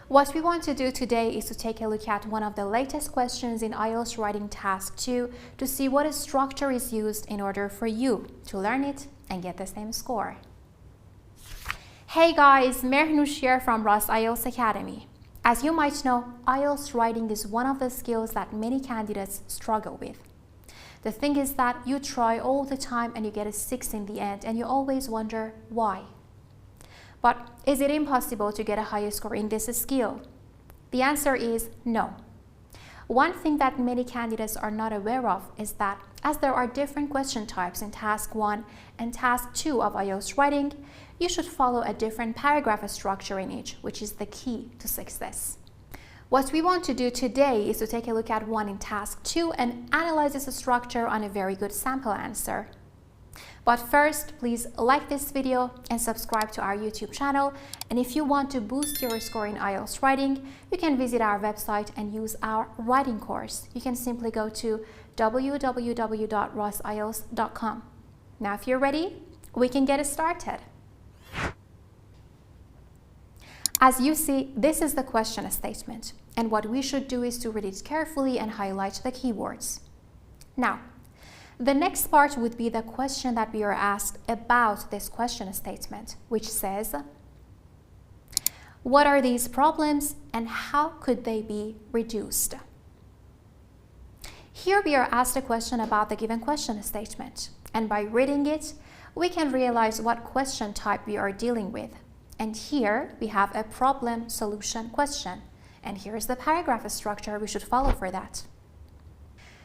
What we want to do today is to take a look at one of the latest questions in IELTS Writing Task 2 to see what structure is used in order for you to learn it and get the same score. Hey guys, Merhnush here from Ross IELTS Academy. As you might know, IELTS writing is one of the skills that many candidates struggle with. The thing is that you try all the time and you get a 6 in the end and you always wonder why. But is it impossible to get a higher score in this skill? The answer is no. One thing that many candidates are not aware of is that as there are different question types in Task 1 and Task 2 of IELTS writing, you should follow a different paragraph structure in each, which is the key to success. What we want to do today is to take a look at one in Task 2 and analyze this structure on a very good sample answer. But first, please like this video and subscribe to our YouTube channel. And if you want to boost your score in IELTS writing, you can visit our website and use our writing course. You can simply go to www.rossielts.com. Now, if you're ready, we can get started. As you see, this is the question statement. And what we should do is to read it carefully and highlight the keywords. Now, the next part would be the question that we are asked about this question statement, which says, what are these problems and how could they be reduced? Here we are asked a question about the given question statement, and by reading it, we can realize what question type we are dealing with. And here we have a problem-solution question, and here's the paragraph structure we should follow for that.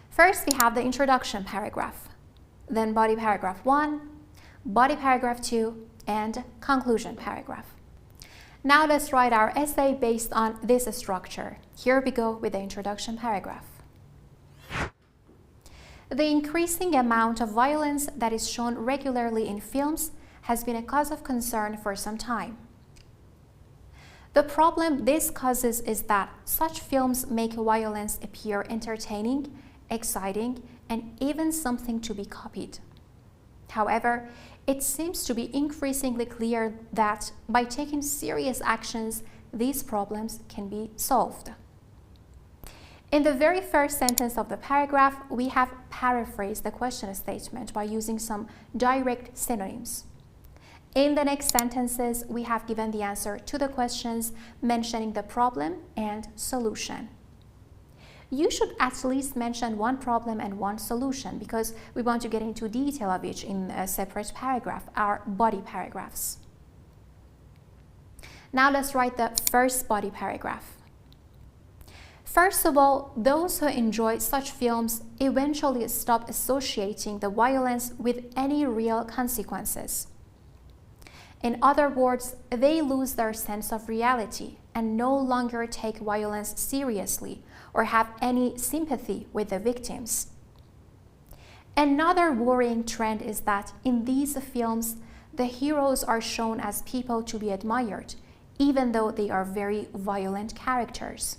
First, we have the introduction paragraph, then body paragraph 1, body paragraph 2, and conclusion paragraph. Now let's write our essay based on this structure. Here we go with the introduction paragraph. The increasing amount of violence that is shown regularly in films has been a cause of concern for some time. The problem this causes is that such films make violence appear entertaining, exciting, and even something to be copied. However, it seems to be increasingly clear that by taking serious actions, these problems can be solved. In the very first sentence of the paragraph, we have paraphrased the question statement by using some direct synonyms. In the next sentences, we have given the answer to the questions, mentioning the problem and solution. You should at least mention one problem and one solution because we want to get into detail of each in a separate paragraph, our body paragraphs. Now let's write the first body paragraph. First of all, those who enjoy such films eventually stop associating the violence with any real consequences. In other words, they lose their sense of reality and no longer take violence seriously or have any sympathy with the victims. Another worrying trend is that in these films, the heroes are shown as people to be admired, even though they are very violent characters.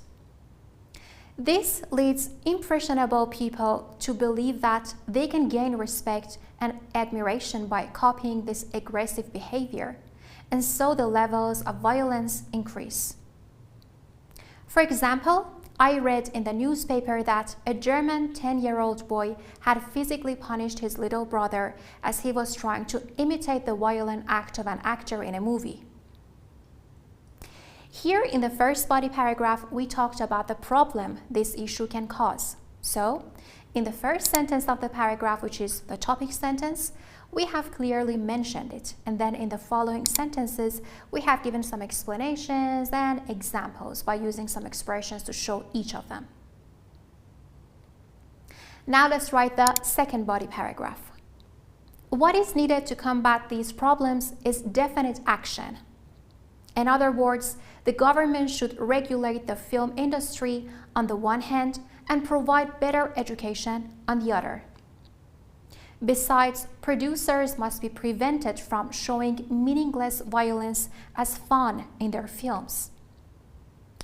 This leads impressionable people to believe that they can gain respect and admiration by copying this aggressive behavior, and so the levels of violence increase. For example, I read in the newspaper that a German 10-year-old boy had physically punished his little brother as he was trying to imitate the violent act of an actor in a movie. Here in the first body paragraph, we talked about the problem this issue can cause. So, in the first sentence of the paragraph, which is the topic sentence, we have clearly mentioned it. And then in the following sentences, we have given some explanations and examples by using some expressions to show each of them. Now let's write the second body paragraph. What is needed to combat these problems is definite action. In other words, the government should regulate the film industry on the one hand and provide better education on the other. Besides, producers must be prevented from showing meaningless violence as fun in their films.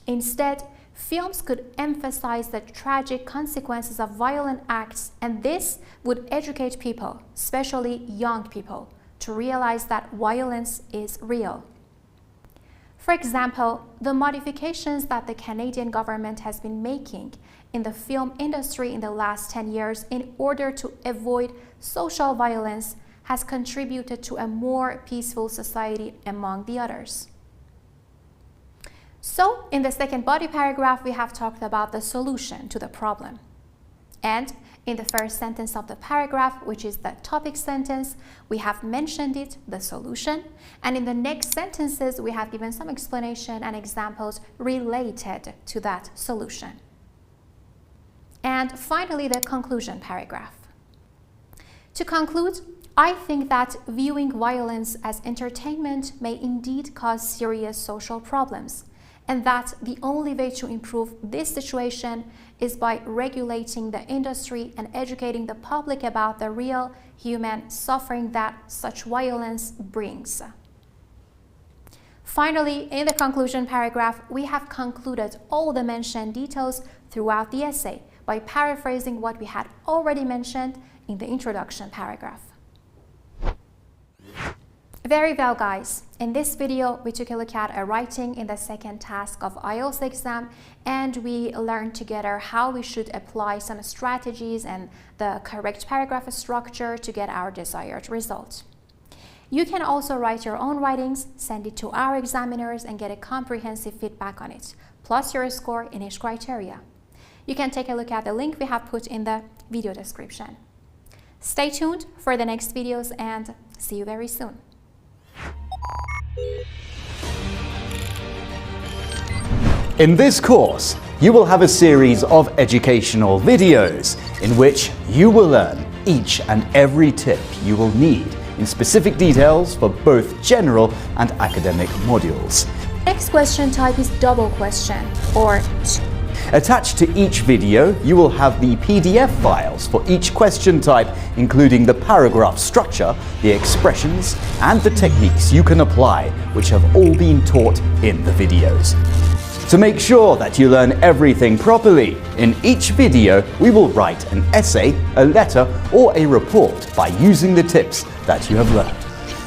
Instead, films could emphasize the tragic consequences of violent acts, and this would educate people, especially young people, to realize that violence is real. For example, the modifications that the Canadian government has been making in the film industry in the last 10 years in order to avoid social violence has contributed to a more peaceful society, among the others. So, in the second body paragraph, we have talked about the solution to the problem. And in the first sentence of the paragraph, which is the topic sentence, we have mentioned it, the solution. And in the next sentences, we have given some explanation and examples related to that solution. And finally, the conclusion paragraph. To conclude, I think that viewing violence as entertainment may indeed cause serious social problems, and that the only way to improve this situation is by regulating the industry and educating the public about the real human suffering that such violence brings. Finally, in the conclusion paragraph, we have concluded all the mentioned details throughout the essay by paraphrasing what we had already mentioned in the introduction paragraph. Very well, guys. In this video, we took a look at writing in the second task of IELTS exam, and we learned together how we should apply some strategies and the correct paragraph structure to get our desired result. You can also write your own writings, send it to our examiners, and get a comprehensive feedback on it, plus your score in each criteria. You can take a look at the link we have put in the video description. Stay tuned for the next videos and see you very soon. In this course, you will have a series of educational videos in which you will learn each and every tip you will need in specific details for both general and academic modules. Next question type is double question, or Attached to each video, you will have the PDF files for each question type, including the paragraph structure, the expressions, and the techniques you can apply, which have all been taught in the videos. To make sure that you learn everything properly, in each video we will write an essay, a letter, or a report by using the tips that you have learned.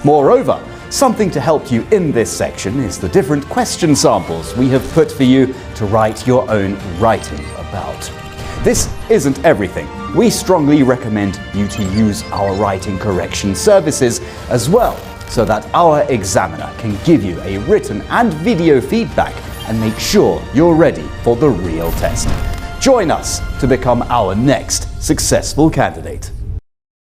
Moreover, something to help you in this section is the different question samples we have put for you to write your own writing about. This isn't everything. We strongly recommend you to use our writing correction services as well, so that our examiner can give you a written and video feedback and make sure you're ready for the real test. Join us to become our next successful candidate.